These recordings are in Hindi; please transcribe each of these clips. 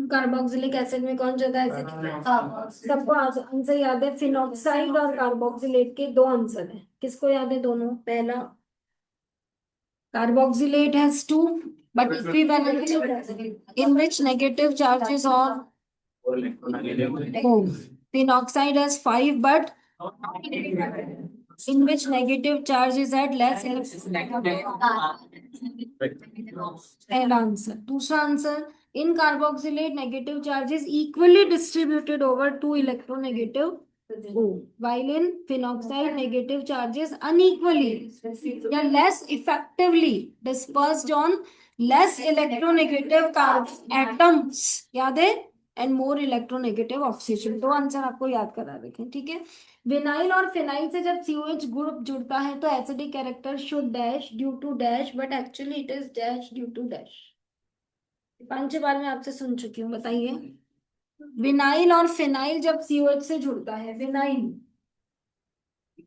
कार्बोक्सिलिक एसिड में कौन ज्यादा एसिड? सबको आंसर याद है, फिनॉक्साइड और कार्बोक्सिलेट के दो आंसर है। किसको याद है दोनों? पहला, carboxylate has two but equivalent in which negative charges on oh, phenoxide has five but in which negative charge is at less पहला आंसर। दूसरा answer, in carboxylate negative charge is equally distributed over two electronegative O, while in phenoxide negative charges unequally या less effectively dispersed on less electronegative carbon atoms, याद है, and more electronegative oxygen। दो आंसर आपको याद करा रखें, ठीक है। विनाइल और फिनाइल से जब COH ग्रुप जुड़ता है तो acidic character should dash due to dash, but actually it is dash due to dash. 5 बार मैं आपसे सुन चुकी हूँ, बताइए। विनाइल और फिनाइल जब COH से जुड़ता है, विनाइल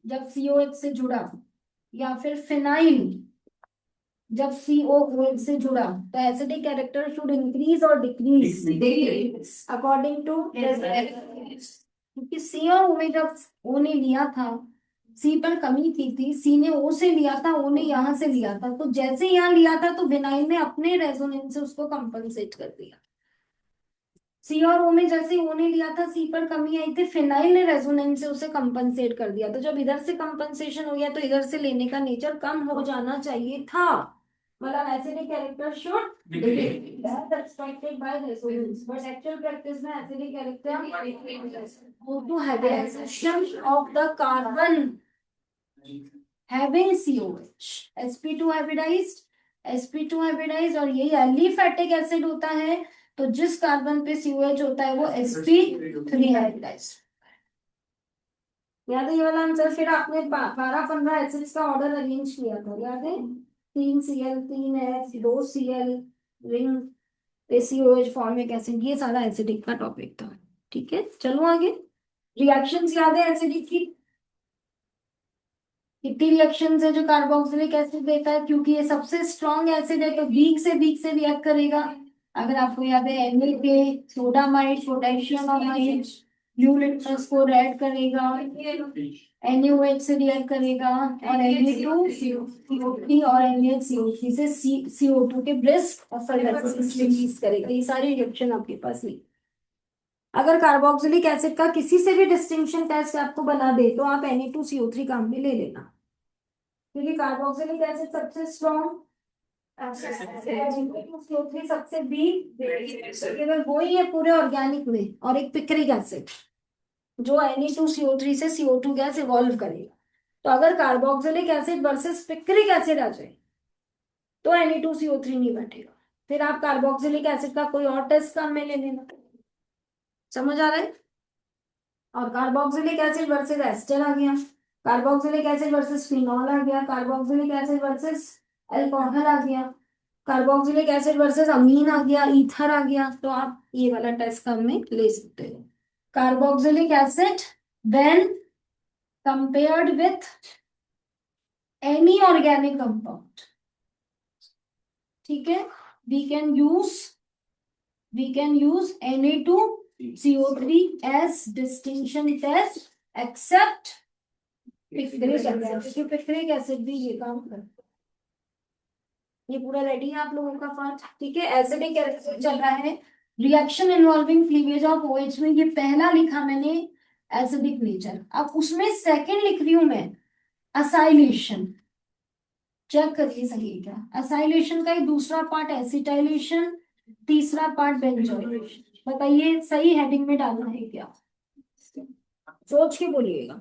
जब COH से जुड़ा या फिर फिनाइल जब COOH से जुड़ा तो एसिडिक कैरेक्टर शुड इंक्रीज और डिक्रीज अकॉर्डिंग टू, क्योंकि C और O में जब O ने लिया था, C पर कमी थी, C ने O से लिया था, O ने यहाँ से लिया था, तो जैसे यहाँ लिया था तो विनाइल ने अपने रेजोनेंस से उसको कंपनसेट कर दिया। C और O में जैसे O ने लिया था, C पर कमी आई थी, फिनाइल ने रेजोनेंस से उसे कंपनसेट कर दिया। तो जब इधर से कंपनसेशन हो गया तो इधर से लेने का नेचर कम हो जाना चाहिए था, मतलब acidic character should that's expected by resonance, but actual practice में acidic character go to hybridization of the carbon having COH, sp2 hybridized, sp2 hybridized, और यही एलिफेटिक एसिड होता है। तो जिस कार्बन पे COH होता है वो sp3 हाइब्रिडाइज्ड। याद है ये वाला आंसर? फिर आपने 12-15 एसिड्स का ऑर्डर अरेंज किया था, याद है? 3Cl, 3H, 2Cl, रिंग पे COH फॉर्मिक एसिड, ये सारा एसिडिक का टॉपिक था, ठीक है। चलो आगे, रिएक्शंस याद है एसिडिक की? कितनी रिएक्शन है जो कार्बोक्सिलिक एसिड देता है? क्योंकि ये सबसे स्ट्रॉन्ग एसिड है तो वीक से रिएक्ट करेगा। अगर आपको याद है, NaK sodamide potassium amide blue litmus को ऐड करेगा, NaOH से रिएक्ट करेगा, और Na2CO3 और NaHCO3 से CO2 के ब्रिस्क और रिलीज करेगा। ये सारी रिएक्शन आपके पास नहीं। अगर कार्बोक्सिलिक एसिड का किसी से भी डिस्टिंक्शन टेस्ट आपको बना दे तो आप Na2CO3 काम में ले लेना, क्योंकि कार्बोक्सिलिक एसिड सबसे स्ट्रॉन्ग, Na2CO3 सबसे वीक, केवल वो ही है पूरे ऑर्गेनिक में, और एक पिक्रिक एसिड जो Na2CO3 से CO2 गैस इवॉल्व करेगा। तो अगर carboxylic acid versus picric acid आ जाए तो Na2CO3 नहीं बैठेगा, फिर आप कार्बोक्सिलिक एसिड का कोई और टेस्ट काम में ले लेना। समझ आ रहा है? और कार्बोक्सिलिक एसिड वर्सेस एस्टर आ गया, कार्बोक्सिलिक एसिड वर्सेस फिनॉल आ गया, कार्बोक्सिलिक एसिड वर्सेस अल्कोहल आ गया, कार्बोक्सिलिक एसिड वर्सेस अमीन आ गया, ईथर आ गया। तो आप ये वाला टेस्ट काम में ले सकते हो। Carboxylic acid when compared with any organic compound, ठीक है, we can use Na2CO3 as distinction test except picric acid, क्योंकि पिक्रिक एसिड भी ये काम करता है। ये पूरा रेडी है आप लोगों का पार्ट, ठीक है। एसिडिक एसिड चल रहा है, reaction involving cleavage of OH में ये पहला लिखा मैंने एसिडिक नेचर। अब उसमें सेकंड लिख रही हूं मैं असाइलेशन, चेक करिए सही है क्या। असाइलेशन का ही दूसरा पार्ट एसिटाइलेशन, तीसरा पार्ट बेंजोइलेशन। बताइए सही हेडिंग में डालना है क्या? सोच के बोलिएगा।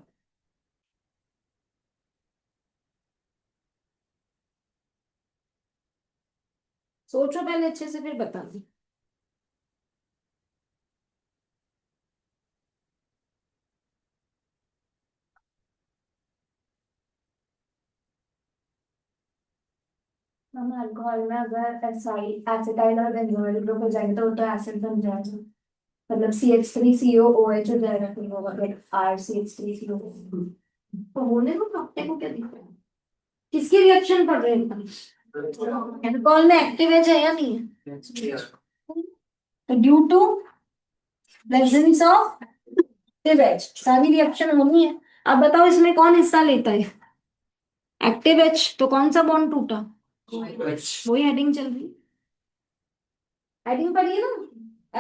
सोचो पहले अच्छे से, फिर बता दी। हम अल्कोहल में अगर एसिटाइल और बेंजोइल ग्रुप हो जाएगा तो एसिड बन जाएगा, मतलब CH3COOH हो जाएगा, फिर होगा RCH3CO। तो होने को अपने को क्या दिख रहा है? किसकी रिएक्शन पढ़ रहे हैं? अल्कोहल में एक्टिव एज है या नहीं है? तो due to presence of active H सारी रिएक्शन होनी है। अब बताओ इसमें कौन हिस्सा लेता है? एक्टिव एच, तो कौन सा बॉन्ड टूटा? वही हेडिंग चल रही, हेडिंग पढ़ी है ना,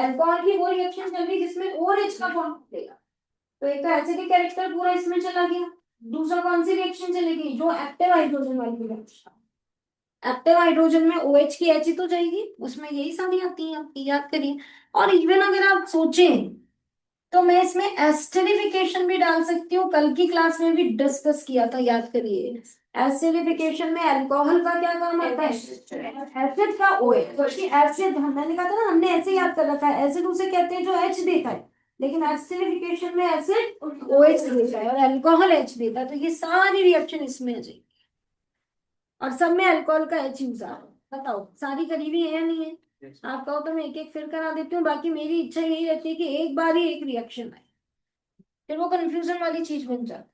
अल्कोहल की वो रिएक्शन चल रही जिसमें और एच का बॉन्ड टूटेगा। तो एक तो एसिडिक कैरेक्टर पूरा इसमें चला गया। दूसरा कौन सी रिएक्शन चलेगी? जो एक्टिव हाइड्रोजन वाली रिएक्शन। एक्टिव हाइड्रोजन में OH की H ही तो जाएगी, उसमें यही सारी आती है, आपकी याद करिए। और इवन अगर आप सोचें तो मैं इसमें एस्टरिफिकेशन भी डाल सकती हूँ, कल की क्लास में भी डिस्कस किया था, याद करिए। एस्टरिफिकेशन में अल्कोहल का क्या काम आता है? एसिड का OH, क्योंकि एसिड मैंने कहा था ना, हमने ऐसे याद कर रखा है, एसिड उसे कहते हैं जो H देता है, लेकिन एस्टरिफिकेशन में एसिड OH देता है और अल्कोहल H देता है, तो ये सारी रिएक्शन इसमें आ जाएगी। और सब में अल्कोहल का H यूज आ रहा है। बताओ सारी करीबी है या नहीं है? आप कहो तो मैं एक एक फिर करा देती हूँ, बाकी मेरी इच्छा यही रहती है कि एक बार ही एक रिएक्शन आए, फिर वो कंफ्यूजन वाली चीज बन जाती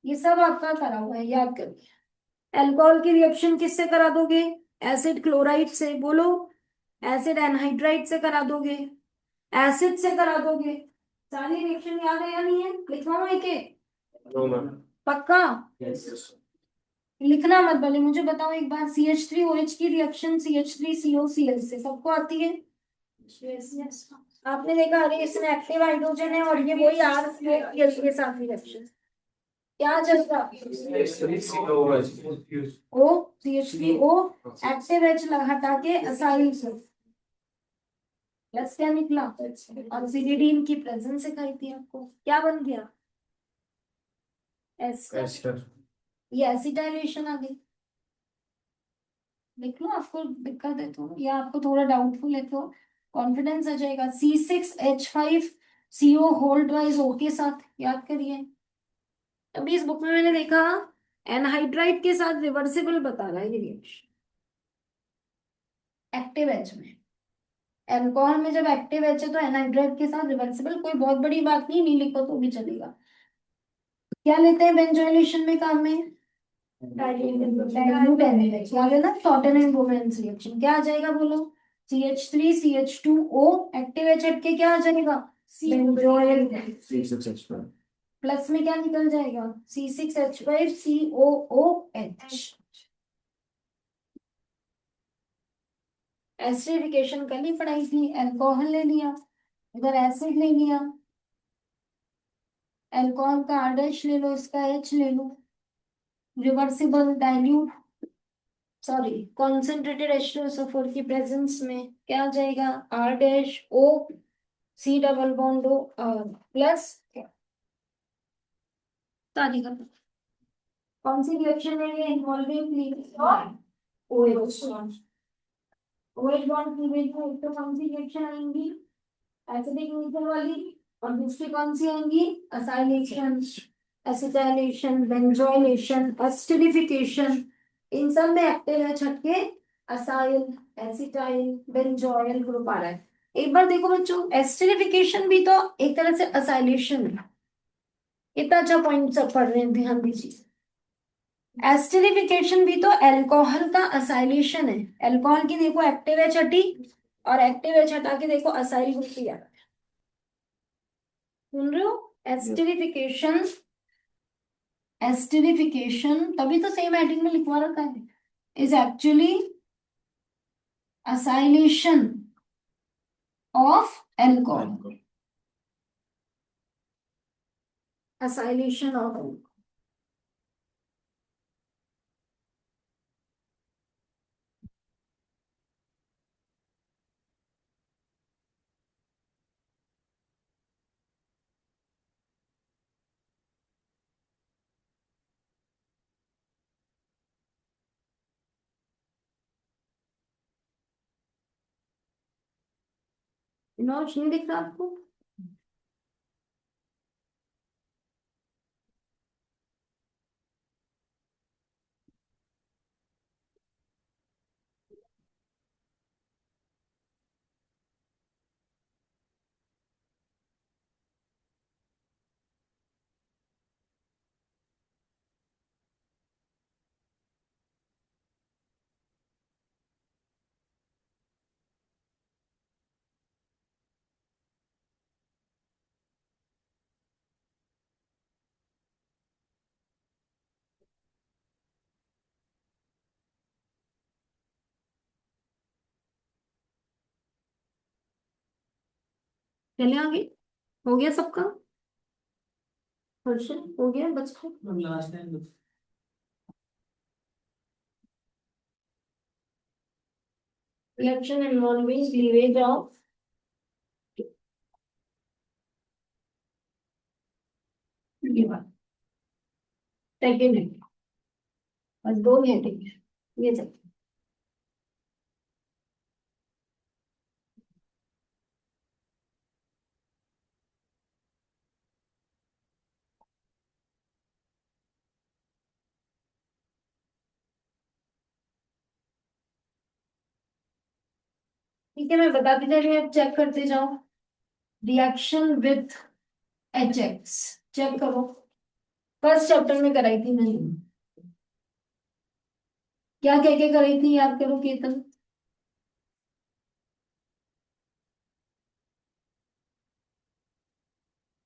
है। ये सब आपका करा हुआ है, याद करिए। अल्कोहल की रिएक्शन किससे करा दोगे? एसिड क्लोराइड से, बोलो। एसिड एनहाइड्राइड से करा दोगे, एसिड से करा दोगे। सारी रिएक्शन याद है या नहीं है? लिखवाऊं एक एक? पक्का? लिखना मत, भले मुझे बताओ एक बार। CH3OH की रिएक्शन CH3COCl से सबको आती है? आपने देखा, अरे इसमें एक्टिव हाइड्रोजन है और ये वही R के साथ रिएक्शन, क्या चलता? ओ CH3O, एक्टिव H हटा के असाइल से प्लस क्या निकला? और सिरिडीन की प्रेजेंस सिखाई थी आपको, क्या बन गया? एस्टर। ये एसिटाइलेशन आ गई। लिख लो, आपको दिक्कत है तो, या आपको थोड़ा डाउटफुल है तो कॉन्फिडेंस आ जाएगा। C6H5CO होल्ड वाइज O के साथ, याद करिए। अभी इस बुक में मैंने देखा एनहाइड्राइड के साथ रिवर्सिबल बता रहा है ये रिएक्शन एक्टिव एच में। अल्कोहल में जब एक्टिव एच है तो एनहाइड्राइड के साथ रिवर्सिबल, कोई बहुत बड़ी बात नहीं, नहीं लिखो तो भी चलेगा। क्या लेते हैं बेंजोइलेशन में काम में? डाइल्यूट NaOH, याद है ना, शॉर्टन एंड रोमांस रिएक्शन। क्या आ जाएगा बोलो? CH3CH2O, एक्टिव एच हट के क्या आ जाएगा? बेंजोइल। प्लस में क्या निकल जाएगा? C6H5COOH। एसिडिफिकेशन कल ही पढ़ाई थी, अल्कोहल ले लिया, इधर एसिड ले लिया, अल्कोहल का R डैश ले लो, इसका H ले लो, reversible dilute, sorry concentrated H2SO4 की प्रेजेंस में क्या आ जाएगा? R dash O, C double bond O, R plus सारी का कौन सी रिएक्शन है ये involving OH bond. OH bond cleavage में एक तो कौन सी रिएक्शन आएंगी? एसिडिक नेचर वाली, और दूसरी कौन सी आएंगी? Acylation, acetylation, benzoylation, esterification. इन सब में एक्टिव है छट के असाइल, एसिटाइल, बेंजोइल ग्रुप आ रहा है। एक बार देखो बच्चों, एस्टरिफिकेशन भी तो एक तरह से असाइलेशन है। इतना अच्छा पॉइंट सब पढ़ रहे हैं, ध्यान दीजिए। एस्टरिफिकेशन भी तो अल्कोहल का असाइलेशन है। अल्कोहल की देखो एक्टिव एच हटी, और एक्टिव एच हटा के देखो असाइल ग्रुप किया। सुन रहे हो? एस्टरिफिकेशन, एस्टरिफिकेशन तभी तो सेम हेडिंग में लिखवा रखा है, is actually acylation of alcohol, acylation of. Notes नहीं दिख रहा आपको? चले आगे। हो गया सबका? क्वेश्चन हो गया बच्चों? Last time reaction involving cleavage of second है, बस दो हेडिंग है ये सब। ठीक है, मैं बताती जा रही हूँ, आप चेक करते जाओ। Reaction with H X, check करो। फर्स्ट चैप्टर में कराई थी मैंने, क्या कह के कराई थी याद करो केतन।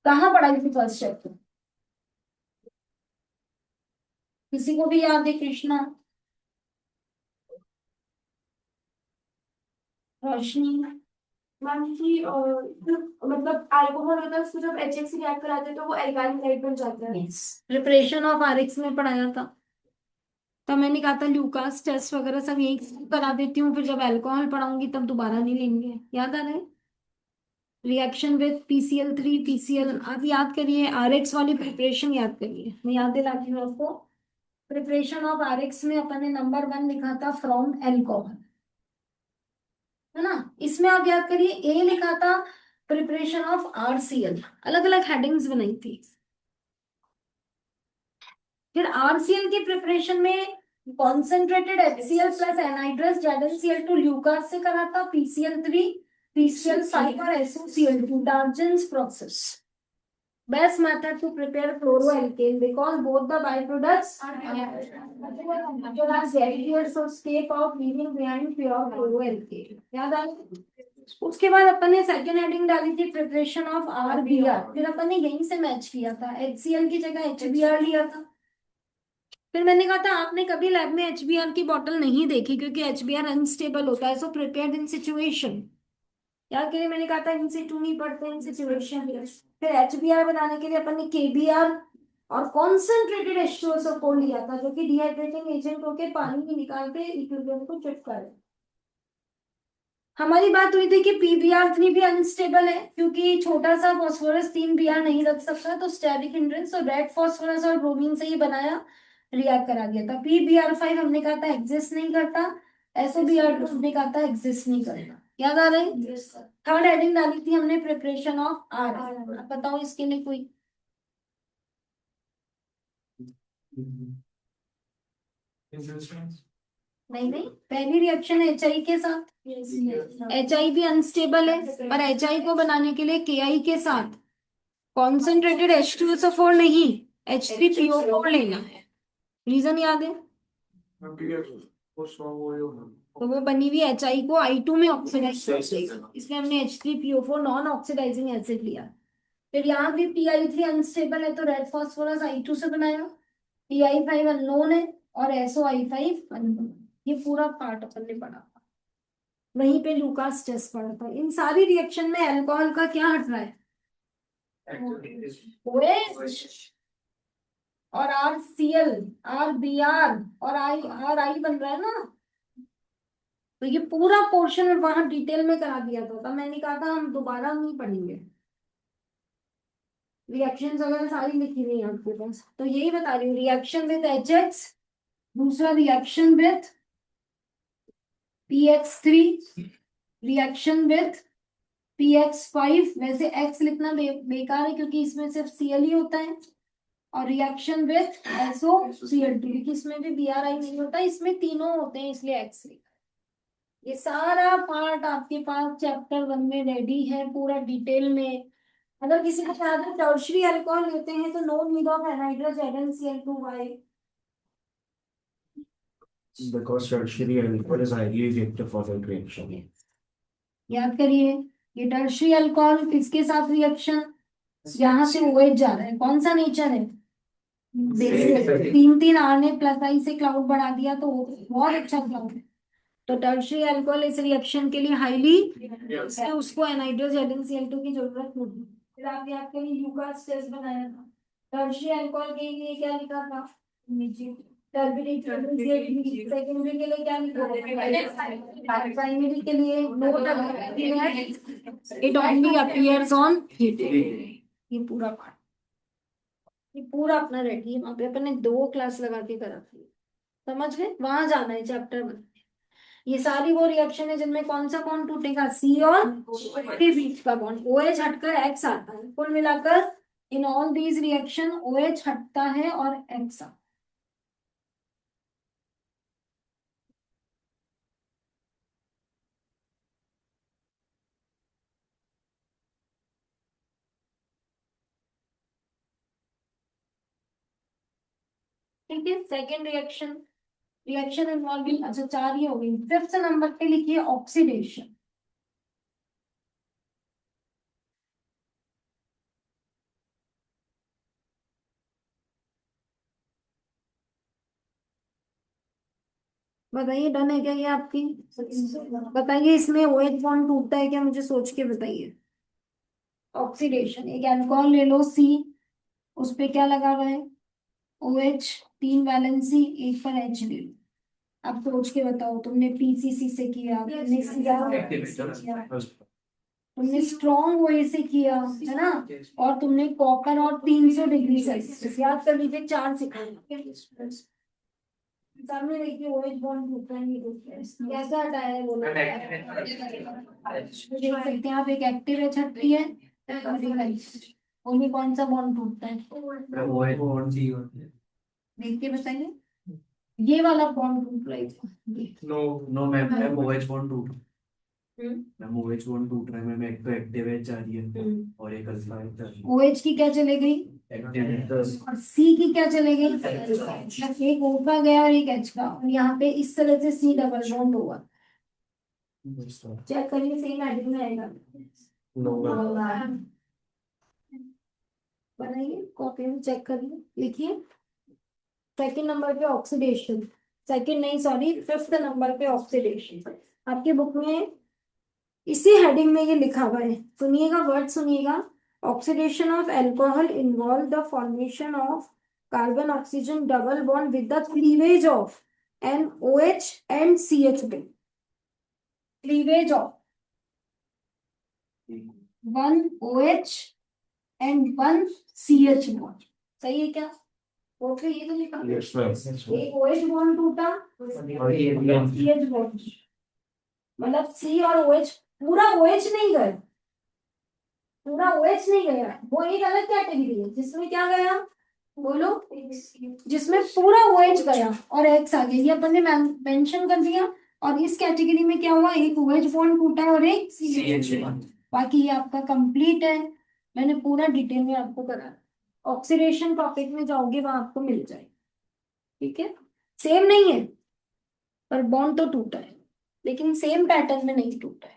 कहाँ पढ़ाई थी फर्स्ट चैप्टर? किसी को भी याद है कृष्णा, रोशनी? मैम की मतलब अल्कोहल होता है उसको जब HX से रिएक्ट कराते हैं तो वो एल्काइल हाइड बन जाता है। प्रिपरेशन ऑफ आरएक्स में पढ़ाया था, तो मैंने कहा था ल्यूकास टेस्ट वगैरह सब यही करा देती हूँ, फिर जब अल्कोहल पढ़ाऊंगी तब दोबारा नहीं लेंगे। याद आ रहा है? रिएक्शन विद PCl3 PCl, आप याद करिए। आरएक्स वाली प्रिपरेशन याद करिए, मैं याद दिलाती हूँ आपको। प्रिपरेशन ऑफ आरएक्स में अपन ने नंबर 1 लिखा था फ्रॉम एल्कोहल, है ना। इसमें आप याद करिए ए लिखा था प्रिपरेशन ऑफ RCl, अलग अलग हेडिंग्स बनाई थी। फिर RCl की प्रिपरेशन में concentrated HCl plus anhydrous ZnCl2 Lucas से करा था, PCl3 PCl5 और SOCl2 Darzens process. Best method to prepare fluoroalkane because both the byproducts are very clear, so escape out leaving behind pure fluoroalkane। याद आ गया? उसके बाद अपन ने सेकेंड हेडिंग डाली थी प्रिपरेशन ऑफ RBr, फिर अपन ने यहीं से मैच किया था, HCl की जगह HBr लिया था। फिर मैंने कहा था आपने कभी लैब में HBr की बॉटल नहीं देखी क्योंकि HBr अनस्टेबल होता है, सो प्रिपेयर्ड इन सिचुएशन। याद करिए मैंने कहा था इन सिटू नहीं पढ़ते, इन सिचुएशन। फिर HBr बनाने के लिए अपन ने KBr और कॉन्सेंट्रेटेड H2SO4 लिया था, जो कि डिहाइड्रेटिंग एजेंट होके पानी में निकाल के इक्विलिब्रियम को चिपका है। हमारी बात हुई थी कि PBr3 भी अनस्टेबल है क्योंकि छोटा सा फॉस्फोरस 3Br नहीं रख सकता, तो स्टेरिक हिंड्रेंस और रेड फॉस्फोरस और ब्रोमीन से ही बनाया, रिएक्ट करा दिया था। PBr5 हमने कहा था एग्जिस्ट नहीं करता, SOBr2 हमने कहा था एग्जिस्ट नहीं करता। याद आ रहा है? थर्ड हेडिंग डाली थी हमने प्रिपरेशन ऑफ R। बताओ इसके लिए कोई? नहीं नहीं, पहली रिएक्शन HI के साथ। HI भी अनस्टेबल है, पर HI को बनाने के लिए KI के साथ कॉन्सेंट्रेटेड H2SO4 नहीं, H3PO4 लेना है। रीजन याद है? तो वो बनी हुई HI को I2 में ऑक्सीडाइज कर देगा, इसलिए हमने H3PO4 नॉन ऑक्सीडाइजिंग एसिड लिया। फिर यहाँ भी PI3 अनस्टेबल है, तो रेड फॉस्फोरस I2 से बनाया, PI5 अननोन है और SOI5 अननोन। ये पूरा पार्ट अपन ने पढ़ा था, वहीं पे लूकास टेस्ट पढ़ा था। इन सारी रिएक्शन में अल्कोहल का क्या हट रहा है? OH और RCl, RBr और RI बन रहा है ना। तो ये पूरा पोर्शन वहां डिटेल में करा दिया था, तब मैंने कहा था हम दोबारा नहीं पढ़ेंगे। रिएक्शंस वगैरह सारी लिखी हुई है आपके पास, तो यही बता रही हूँ। रिएक्शन विद HX, दूसरा reaction with PX3, reaction with PX5, वैसे X लिखना बेकार है क्योंकि इसमें सिर्फ Cl ही होता है, और रिएक्शन विद SOCl2 क्योंकि इसमें भी Bri नहीं होता, इसमें तीनों होते हैं इसलिए X लिखा। ये सारा पार्ट आपके पास चैप्टर 1 में रेडी है पूरा डिटेल में। अगर किसी को याद है टर्शियरी अल्कोहल लेते हैं तो no need of anhydrous ZnCl2। Why? because tertiary alcohol is highly reactive for the reaction. याद करिए, ये टर्शियरी अल्कोहल किसके साथ रिएक्शन, यहाँ से OH जा रहा है, कौन सा नेचर है? बेसिक। 3 3 R ने प्लस I से क्लाउड बढ़ा दिया तो बहुत अच्छा क्लाउड है। तो टर्शियरी अल्कोहल इस रिएक्शन के लिए हाईली, इसलिए उसको एनहाइड्रस ZnCl2 की जरूरत नहीं। फिर आपने आपके लिए यूकास टेस्ट बनाया था, टर्शियरी अल्कोहल के लिए क्या लिखा था नीचे, टर्बिडिक, सेकेंडरी के लिए क्या लिखा था, प्राइमरी के लिए no turbidity, it only appears on heating. ये पूरा पार्ट, ये पूरा अपना रेडी है, वहां पे अपन ने 2 क्लास लगा के करा थी, समझ गए, वहां जाना है चैप्टर में। ये सारी वो रिएक्शन है जिनमें कौन सा बॉन्ड टूटेगा, सी और के बीच का बॉन्ड, OH हटकर X आता है, कुल मिलाकर in all these reaction OH हटता है और X आता है। ठीक है, सेकेंड रिएक्शन, रिएक्शन इन्वॉल्विंग, अच्छा 4 ये हो गई। फिफ्थ नंबर पे लिखिए ऑक्सीडेशन। बताइए डन है क्या ये आपकी, बताइए इसमें OH बॉन्ड टूटता है क्या, मुझे सोच के बताइए। ऑक्सीडेशन, एक अल्कोहल ले लो C, उस पे क्या लगा हुआ है OH, 3 वैलेंसी, एक पर H ले लो। अब सोच के बताओ, तुमने PCC से किया, तुमने तुमने स्ट्रॉन्ग OA से किया है ना, और तुमने कॉपर और 300 डिग्री सेल्सियस, याद कर लीजिए 4 सिखाए सामने देखिए, OH बॉन्ड टूटता है नहीं टूटता है, कैसा हटाया है बोलो, तो देख सकते हैं आप, एक एक्टिव एच हटती है, उन्हीं कौन सा बॉन्ड टूटता है, देख के बताइए, ये वाला बॉन्ड टूट रहा है ये। No no ma'am, ma'am OH bond टूट हम्म, मैम OH बॉन्ड टूट रहा है मैम, एक तो एक्टिव एच आ रही है और एक अल्फा एच आ रही है। OH की क्या चले गई एक्टिव और C की क्या चले गई, एक O का गया और एक H का, और यहाँ पे इस तरह से C डबल बॉन्ड होगा, चेक करिए सेम हेडिंग में आएगा। नो बनाइए कॉपी में, चेक करिए, लिखिए सेकंड नंबर पे ऑक्सीडेशन, सेकंड नहीं सॉरी, फिफ्थ नंबर पे ऑक्सीडेशन, आपके बुक में इसी हेडिंग में ये लिखा हुआ है, सुनिएगा वर्ड सुनिएगा, oxidation of alcohol involve the formation of carbon oxygen double bond with the cleavage of an OH and CH being, cleavage of 1 OH and 1 CH bond, सही है क्या, ओके ये तो लिखा है। Yes ma'am. एक OH बॉन्ड टूटा, CH बॉन्ड, मतलब C और OH, पूरा OH नहीं गया, पूरा OH नहीं गया, वो एक अलग कैटेगरी है जिसमें क्या गया बोलो, जिसमें पूरा OH गया और X आ गया, ये अपन ने मेंशन कर दिया, और इस कैटेगरी में क्या हुआ, एक OH बॉन्ड टूटा है और एक CH बॉन्ड, बाकी ये आपका कंप्लीट है, मैंने पूरा डिटेल में आपको करा, ऑक्सीडेशन टॉपिक में जाओगे वहां आपको मिल जाए, ठीक है, सेम नहीं है पर बॉन्ड तो टूटा है, लेकिन सेम पैटर्न में नहीं टूटा है।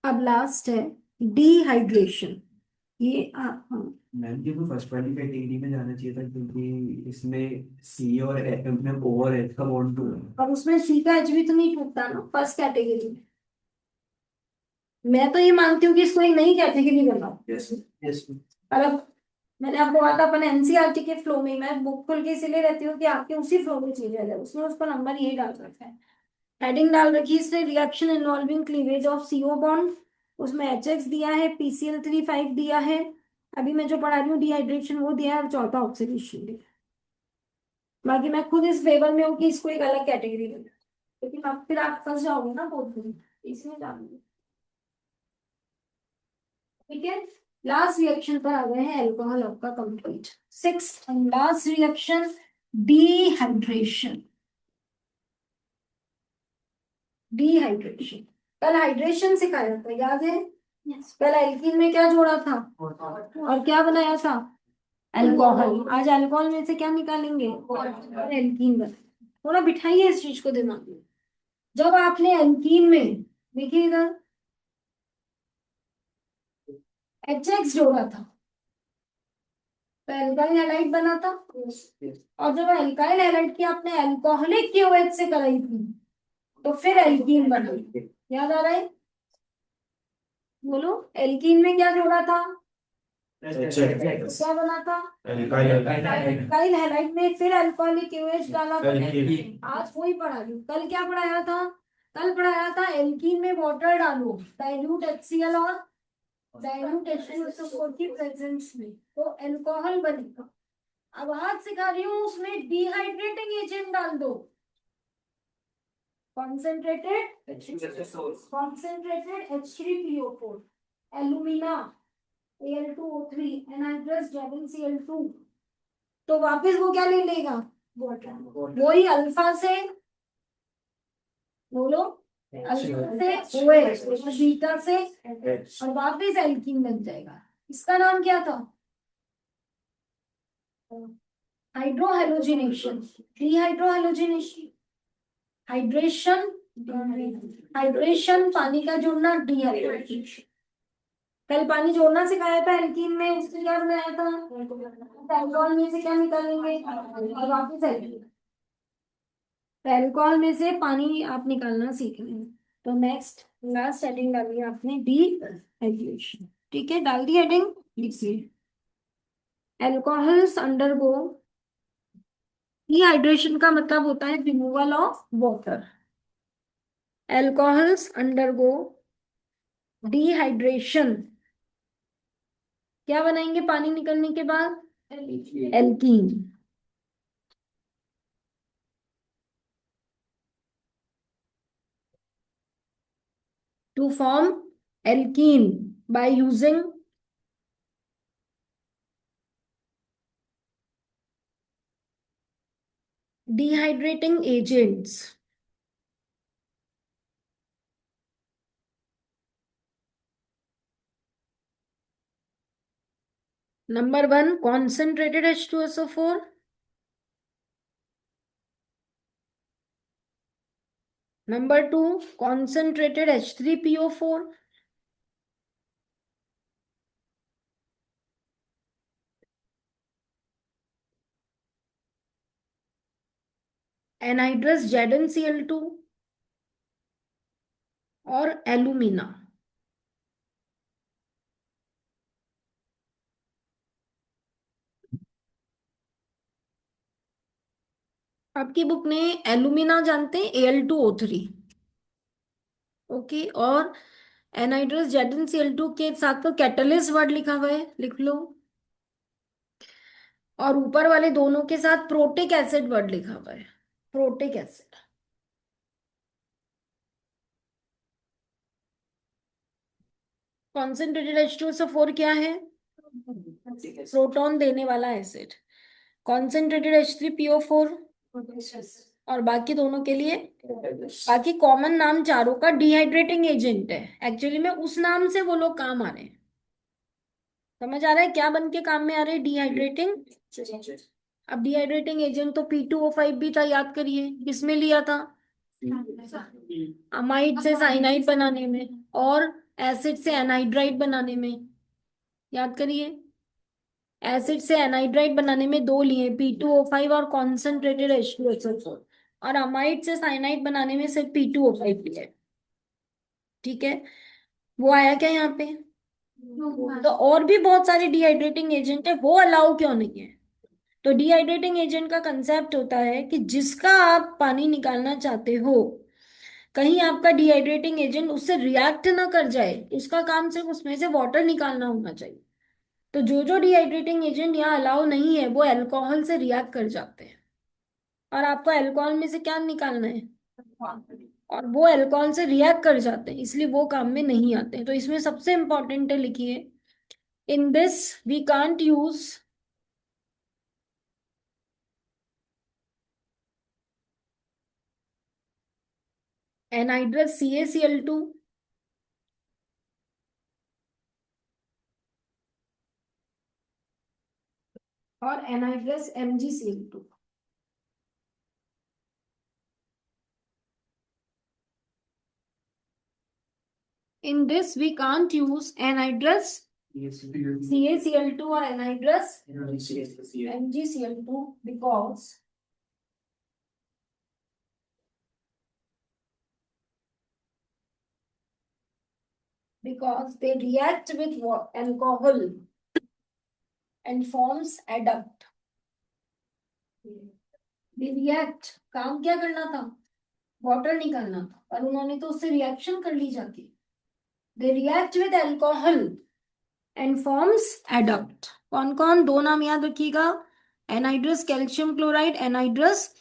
अब लास्ट है डिहाइड्रेशन, ये हाँ, मैम ये तो फर्स्ट वाली कैटेगरी में जाना चाहिए था, क्योंकि इसमें सी और में O और H का बॉन्ड टूट और उसमें C का H भी तो नहीं टूटता ना फर्स्ट कैटेगरी में, मैं तो ये मानती हूँ कि इसको एक नई कैटेगरी बनाओ। यस यस और अब मैंने आपको कहा था अपन NCERT के फ्लो में, मैं बुक खोल के इसीलिए रहती हूँ कि आपके उसी फ्लो में चीजें आ जाए, उसमें उसका नंबर यही डाल रखा है, हेडिंग डाल रखी है इसने, reaction involving cleavage of CO bond, उसमें HX दिया है, PCl3 5 दिया है, अभी मैं जो पढ़ा रही हूँ डिहाइड्रेशन वो दिया है, और चौथा ऑक्सीडेशन दिया है। बाकी मैं खुद इस फेवर में हूँ कि इसको एक अलग कैटेगरी में, लेकिन आप फिर आप फंस जाओगे ना बोर्ड में, इसमें जाओगे, ठीक है। लास्ट रिएक्शन पर आ गए हैं, अल्कोहल आपका complete, six and last reaction dehydration, dehydration, कल हाइड्रेशन सिखाया था याद है, कल एल्कीन में क्या जोड़ा था और क्या बनाया था अल्कोहल, आज अल्कोहल में से क्या निकालेंगे और एल्कीन बना, थोड़ा बिठाइए इस चीज को दिमाग में, जब आपने एल्कीन में देखिए इधर HX जोड़ा था, तो एल्काइल हैलाइड बना था। Yes. और जब एल्काइल हैलाइड की आपने अल्कोहलिक क्यूएच से कराई थी तो फिर एल्कीन बना। याद आ रहा है? बोलो, एल्कीन में क्या जोड़ा था? क्या बना था? एल्काइल हैलाइड में फिर अल्कोहलिक क्यूएच डाला था। आज वही पढ़ा रही हूँ। कल क्या पढ़ाया था? कल पढ़ाया था एल्कीन में वाटर डालो, डाइल्यूट HCl और डाइल्यूट H2SO4 की प्रेजेंस में, तो अल्कोहल बनेगा। अब आज सिखा रही हूँ उसमें डिहाइड्रेटिंग एजेंट डाल दो, concentrated H3PO4, alumina Al2O3, anhydrous ZnCl2, तो वापस वो क्या ले लेगा? वाटर। वही अल्फा से, बोलो, अल्फा से OH और बीटा से और वापस एल्कीन बन जाएगा। इसका नाम क्या था? हाइड्रोहेलोजिनेशन, डिहाइड्रोहेलोजिनेशन, हाइड्रेशन, हाइड्रेशन पानी का जोड़ना, डिहाइड्रेशन। कल पानी जोड़ना सिखाया था एल्कीन में, उससे क्या बनाया था? अल्कोहल में से क्या निकालेंगे और वापस एल्कीन। तो अल्कोहल में से पानी आप निकालना सीख रहे हैं। तो नेक्स्ट लास्ट हेडिंग डाली है आपने, डिहाइड्रेशन। ठीक है, डाल दी हेडिंग, लिखिए। अल्कोहल्स अंडरगो, डिहाइड्रेशन का मतलब होता है removal of water. Alcohols undergo dehydration, क्या बनाएंगे पानी निकलने के बाद? Alkene. To form alkene by using dehydrating agents. Number one, concentrated H2SO4. Number two, concentrated H3PO4. Anhydrous ZnCl2 और एलुमिना। आपकी बुक ने एलुमिना जानते हैं, Al2O3। ओके, और एनहाइड्रस ZnCl2 के साथ तो कैटलिस्ट वर्ड लिखा हुआ है, लिख लो। और ऊपर वाले दोनों के साथ प्रोटिक एसिड वर्ड लिखा हुआ है, प्रोटिक एसिड। कॉन्सेंट्रेटेड H2SO4 क्या है? प्रोटॉन देने वाला एसिड। कॉन्सेंट्रेटेड H3PO4, और बाकी दोनों के लिए बाकी कॉमन नाम चारों का डिहाइड्रेटिंग एजेंट है। एक्चुअली में उस नाम से वो लोग काम आ रहे हैं। समझ आ रहा है क्या बन के काम में आ रहे हैं? डिहाइड्रेटिंग। अब डिहाइड्रेटिंग एजेंट तो P2O5 भी था, याद करिए, किसमें लिया था? अमाइड से साइनाइड बनाने में और एसिड से एनहाइड्राइड बनाने में। याद करिए, एसिड से एनहाइड्राइड बनाने में दो लिए, P2O5 और कॉन्सेंट्रेटेड H2SO4, और अमाइड से साइनाइड बनाने में सिर्फ P2O5 लिया है। ठीक है, वो आया क्या यहाँ पे? तो और भी बहुत सारे डिहाइड्रेटिंग एजेंट है, वो अलाउ क्यों नहीं है? तो डिहाइड्रेटिंग एजेंट का कंसेप्ट होता है कि जिसका आप पानी निकालना चाहते हो, कहीं आपका डिहाइड्रेटिंग एजेंट उससे रिएक्ट ना कर जाए, उसका काम सिर्फ उसमें से वाटर निकालना होना चाहिए। तो जो जो डिहाइड्रेटिंग एजेंट यहाँ अलाउ नहीं है वो अल्कोहल से रिएक्ट कर जाते हैं, और आपको अल्कोहल में से क्या निकालना है? और वो अल्कोहल से रिएक्ट कर जाते हैं, इसलिए वो काम में नहीं आते हैं। तो इसमें सबसे इंपॉर्टेंट है, लिखिए, in this we can't use anhydrous CaCl2 और anhydrous MgCl2। In this we can't use anhydrous CaCl2 और anhydrous MgCl2 because they react with alcohol and forms adduct. They react, काम क्या करना था, वाटर निकालना था, पर उन्होंने तो उससे रिएक्शन कर ली जाके. They react with alcohol and forms adduct. कौन कौन, दो नाम याद रखिएगा, anhydrous calcium chloride, anhydrous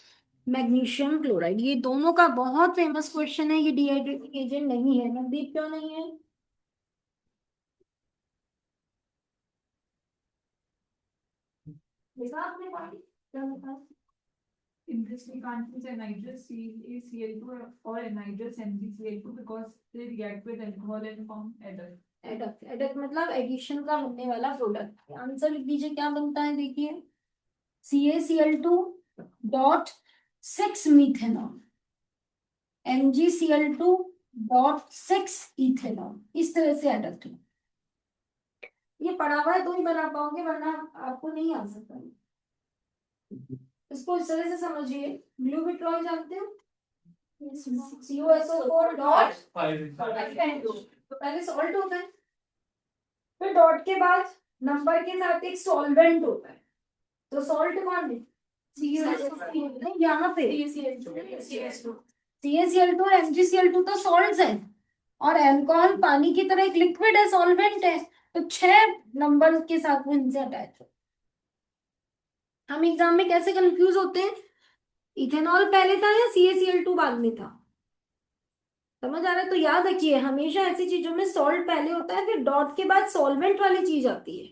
magnesium chloride. ये दोनों का बहुत फेमस क्वेश्चन है. ये डिहाइड्रेटिंग एजेंट नहीं है. नवदीप क्यों नहीं है? देखा आपने पानी क्या बताया? In this, we can't use anhydrous CaCl2 or anhydrous MgCl2 because they react with alcohol and form adduct. Adduct, adduct मतलब एडिशन का बनने वाला प्रोडक्ट. आंसर लिख दीजिए क्या बनता है. देखिए CaCl2 dot 6 methanol, MgCl2 dot 6 ethanol. इस तरह से एडक्ट है. ये पढ़ा हुआ है तो ही बना पाओगे, वरना आपको नहीं आ सकता. इसको इस तरह से समझिए. ब्लू विट्रॉल जानते हो, CuSO4 डॉट, तो पहले सॉल्ट होता है, फिर डॉट के बाद नंबर के साथ एक सॉल्वेंट होता है. तो सॉल्ट कौन है? नहीं, यहाँ पे CaCl2 और MgCl2 तो सॉल्ट्स हैं, और अल्कोहल पानी की तरह एक लिक्विड है, सॉल्वेंट है. तो 6 नंबर के साथ वो इनसे अटैच हो. हम एग्जाम में कैसे कंफ्यूज होते हैं, इथेनॉल पहले था या CaCl2 बाद में था. समझ आ रहा है? तो याद रखिए हमेशा ऐसी चीजों में सॉल्ट पहले होता है, फिर डॉट के बाद सॉल्वेंट वाली चीज आती है.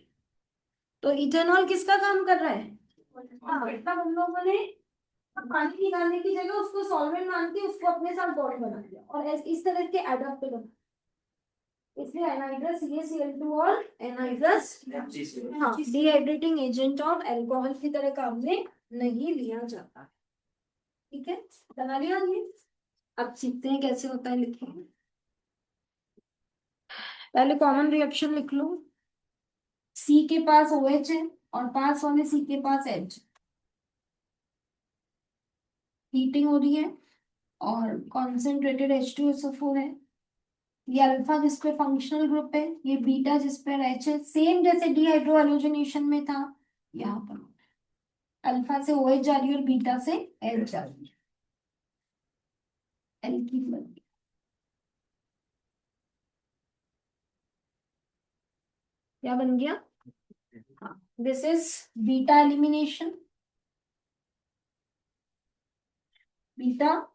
तो इथेनॉल किसका काम कर रहा है? हाँ, मतलब हम लोगों ने पानी निकालने की जगह उसको सॉल्वेंट मान के उसको अपने साथ बॉन्ड बना दिया, और इस तरह के एडप्ट बना. इसलिए एनहाइड्रस CaCl2 और एनहाइड्रस, हाँ, डिहाइड्रेटिंग एजेंट ऑफ अल्कोहल की तरह काम में नहीं लिया जाता. ठीक है, बना लिया ये. अब सीखते हैं कैसे होता है. लिखिए पहले कॉमन रिएक्शन लिख लो. C के पास OH है और पास वाले C के पास H. हीटिंग हो रही है और कॉन्सेंट्रेटेड H2SO4 है. ये अल्फा जिस पे फंक्शनल ग्रुप है, ये बीटा जिस पे H है. सेम जैसे डिहाइड्रो हैलोजनेशन में था, यहाँ पर अल्फा से OH जा रही है और बीटा से H जा रही है. एल्कीन बन गया. क्या बन गया? This is beta elimination. Beta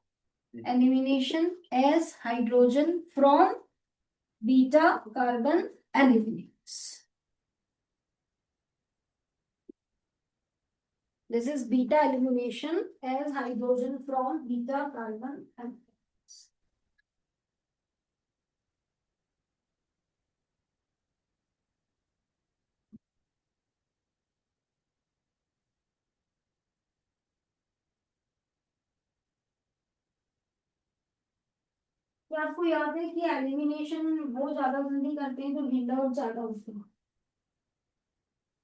elimination as hydrogen from beta carbon eliminates. This is beta elimination as hydrogen from beta carbon eliminates. क्या आपको याद है कि एलिमिनेशन वो ज्यादा जल्दी करते हैं तो हीट आउट ज्यादा होता है.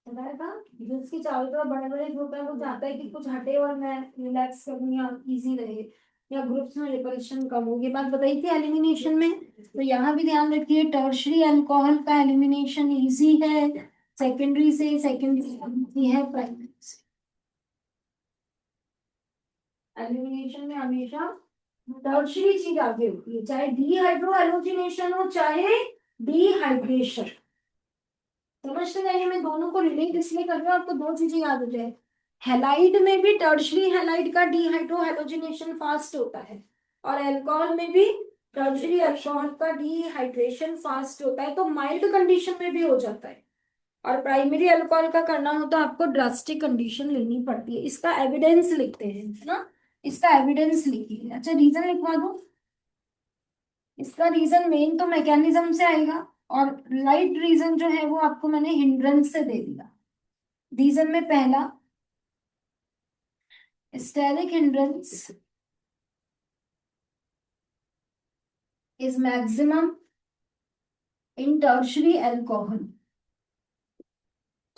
बताया था, जिसकी चारों तरफ बड़े बड़े ग्रुप है वो चाहता है कि कुछ हटे और मैं रिलैक्स करूँ या इजी रहे, या ग्रुप्स में रिपल्शन कम हो. ये बात बताई थी एलिमिनेशन में. तो यहाँ भी ध्यान रखिए, टर्शरी अल्कोहल का एलिमिनेशन इजी है सेकेंडरी से, सेकेंडरी है प्राइमरी से. एलिमिनेशन में हमेशा टर्शरी चीज आगे होती है, चाहे डीहाइड्रो एलोजिनेशन हो चाहे डिहाइड्रेशन. समझते जाइए, मैं दोनों को रिलेट इसलिए कर रही हूँ, आपको दो चीजें याद हो जाए. हैलाइड में भी टर्शरी हैलाइड का डिहाइड्रो हैलोजिनेशन फास्ट होता है, और अल्कोहल में भी टर्शरी अल्कोहल का डिहाइड्रेशन फास्ट होता है. तो माइल्ड कंडीशन में भी हो जाता है, और प्राइमरी अल्कोहल का करना हो तो आपको ड्रास्टिक कंडीशन लेनी पड़ती है. इसका एविडेंस लिखते हैं ना, इसका एविडेंस लिखिए. अच्छा, रीजन लिखवा दो. इसका रीजन मेन तो मैकेनिज्म से आएगा, और लाइट रीजन जो है वो आपको मैंने हिंड्रेंस से दे दिया. रीजन में पहला, steric hindrance is maximum in tertiary alcohol.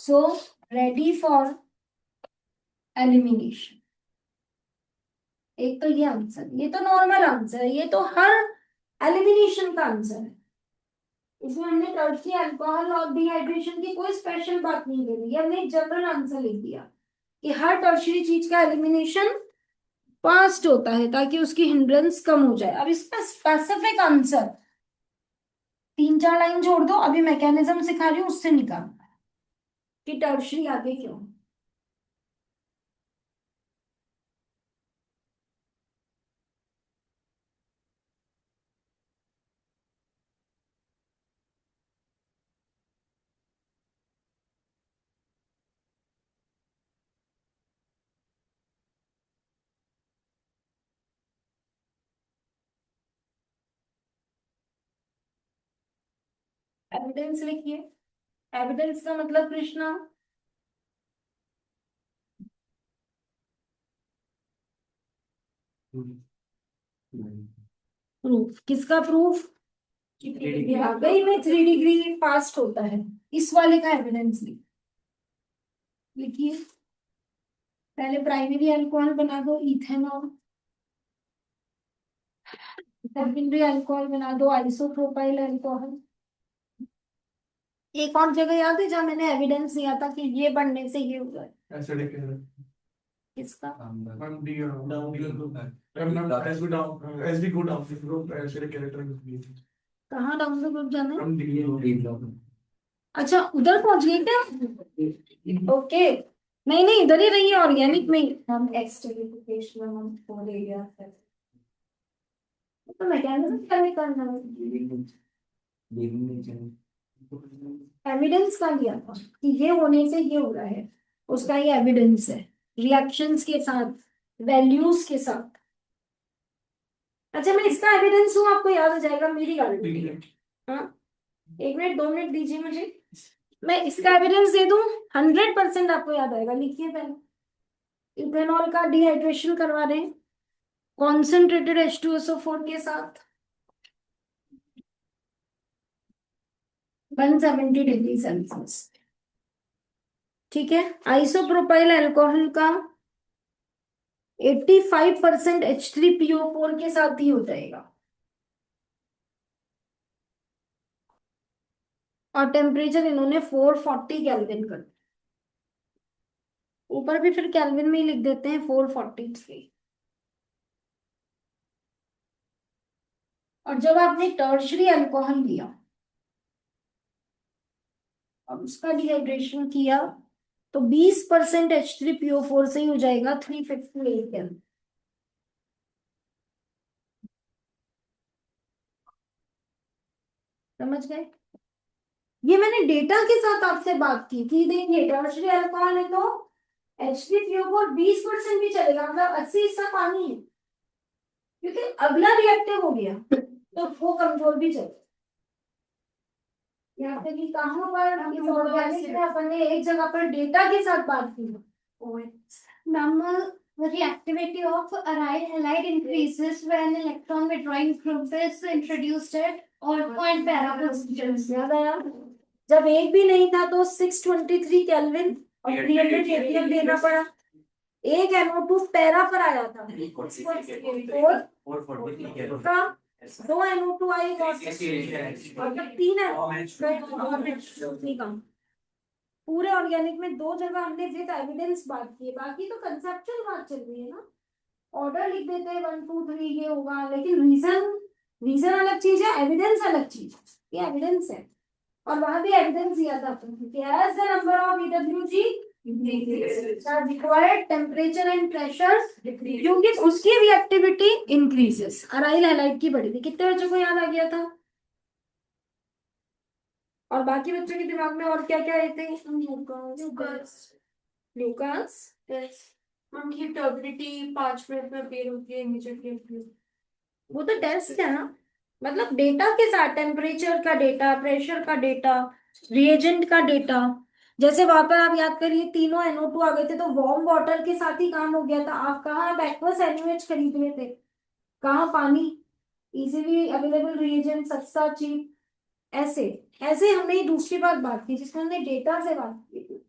So ready for elimination. एक तो ये आंसर, ये तो नॉर्मल आंसर है, ये तो हर एलिमिनेशन का आंसर है। इसमें हमने टर्शरी अल्कोहल और डिहाइड्रेशन की कोई स्पेशल बात नहीं करी, ये हमने जनरल आंसर लिख दिया कि हर टर्शरी चीज का एलिमिनेशन फास्ट होता है ताकि उसकी हिंड्रेंस कम हो जाए। अब इसका स्पेसिफिक आंसर 3-4 लाइन छोड़ दो, अभी मैकेनिज्म सिखा रही हूँ उससे निकालना है कि टर्शरी आगे क्यों। एविडेंस लिखिए। एविडेंस का मतलब कृष्णा प्रूफ। किसका प्रूफ? गई में 3 डिग्री फास्ट होता है, इस वाले का एविडेंस लिखिए। पहले प्राइमरी अल्कोहल बना दो इथेनॉल, सेकेंडरी अल्कोहल बना दो आइसोप्रोपाइल अल्कोहल। एक और जगह याद है जहाँ मैंने एविडेंस दिया था कि ये बनने से ये होगा, एसिडिक किसका? कहाँ डाउन द ग्रुप जाना है? अच्छा उधर पहुंच गए क्या? ओके, नहीं नहीं इधर ही रहिए, ऑर्गेनिक में हम एक्सटेरिफिकेशन में हम हो एरिया है तो मैकेनिज्म क्या करना है? एविडेंस का लिया था कि ये होने से ये हो रहा है, उसका ये एविडेंस है रिएक्शंस के साथ, वैल्यूज के साथ। अच्छा मैं इसका एविडेंस हूँ, आपको याद हो जाएगा, मेरी गारंटी है। हाँ 1 मिनट 2 मिनट दीजिए मुझे, मैं इसका एविडेंस दे दूं 100% आपको याद आएगा। लिखिए पहले, इथेनॉल का डिहाइड्रेशन करवा रहे हैं कॉन्सेंट्रेटेड H2SO4 के साथ 170 डिग्री सेल्सियस। ठीक है, आइसोप्रोपाइल अल्कोहल का 85% H3PO4 के साथ ही हो जाएगा और टेम्परेचर इन्होंने 440 केल्विन कर, ऊपर भी फिर केल्विन में ही लिख देते हैं 443। और जब आपने टर्शरी अल्कोहल लिया और उसका डिहाइड्रेशन किया तो 20% H3PO4 से ही हो जाएगा 358 केल्विन। समझ गए? ये मैंने डेटा के साथ आपसे बात की थी। देखिए टर्शरी अल्कोहल है तो H3PO4 20% भी चलेगा, मतलब 80 हिस्सा पानी है, क्योंकि अगला रिएक्टिव हो गया तो वो कंट्रोल भी चले। यहाँ पे भी कहाँ पर इस ऑर्गेनिक में अपन ने एक जगह पर डेटा के साथ बात की। The reactivity of aryl halide increases when electron withdrawing group is introduced at all point para positions. याद आया? जब एक भी नहीं था तो 623 केल्विन और 300 केल्विन देना पड़ा। एक NO2 पैरा पर आया था और 2 NO2 आई और जब 3 है पूरे ऑर्गेनिक में 2 जगह हमने विद एविडेंस बात की है, बाकी तो कंसेप्चुअल बात चल रही है ना। ऑर्डर लिख देते हैं 1 2 3 ये होगा, लेकिन रीजन अलग चीज है, एविडेंस अलग चीज। ये एविडेंस है और वहां भी एविडेंस दिया था कि as the number of EWG required temperature and pressure क्योंकि उसकी रिएक्टिविटी इंक्रीजेस। अराइल हैलाइड की बढ़ी थी। कितने बच्चों को याद आ गया था? और बाकी बच्चों के दिमाग में और क्या क्या रहते हैं? ल्यूकास उनकी टर्बिडिटी 5 मिनट में अपीयर होती है इमीडिएटली। वो तो टेस्ट है ना, मतलब डेटा के साथ टेम्परेचर का डेटा, प्रेशर का डेटा, रिएजेंट का डेटा। जैसे वहां पर आप याद करिए तीनों NO2 आ गए थे तो वार्म वाटर के साथ ही काम हो गया था। आप कहाँ बैकवर्स NaOH खरीद रहे थे, कहाँ पानी इजीली अवेलेबल रिएजेंट सस्ता चीप। ऐसे ऐसे हमने दूसरी बात की जिसमें हमने डेटा से बात की थी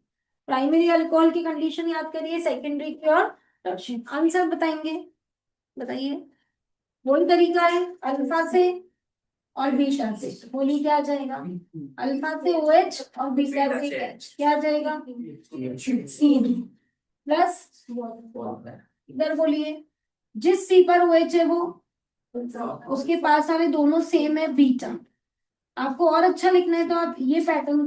प्राइमरी अल्कोहल की कंडीशन याद करिए, सेकेंडरी की और टर्शियरी। आंसर बताएंगे, बताइए। वही तरीका है, अल्फा से और बीटा से। बोलिए क्या आ जाएगा? अल्फा से OH और बीटा से H, क्या आ जाएगा? C प्लस इधर बोलिए, जिस C पर OH है वो उसके पास वाले दोनों सेम है बीटा। आपको और अच्छा लिखना है तो आप ये पैटर्न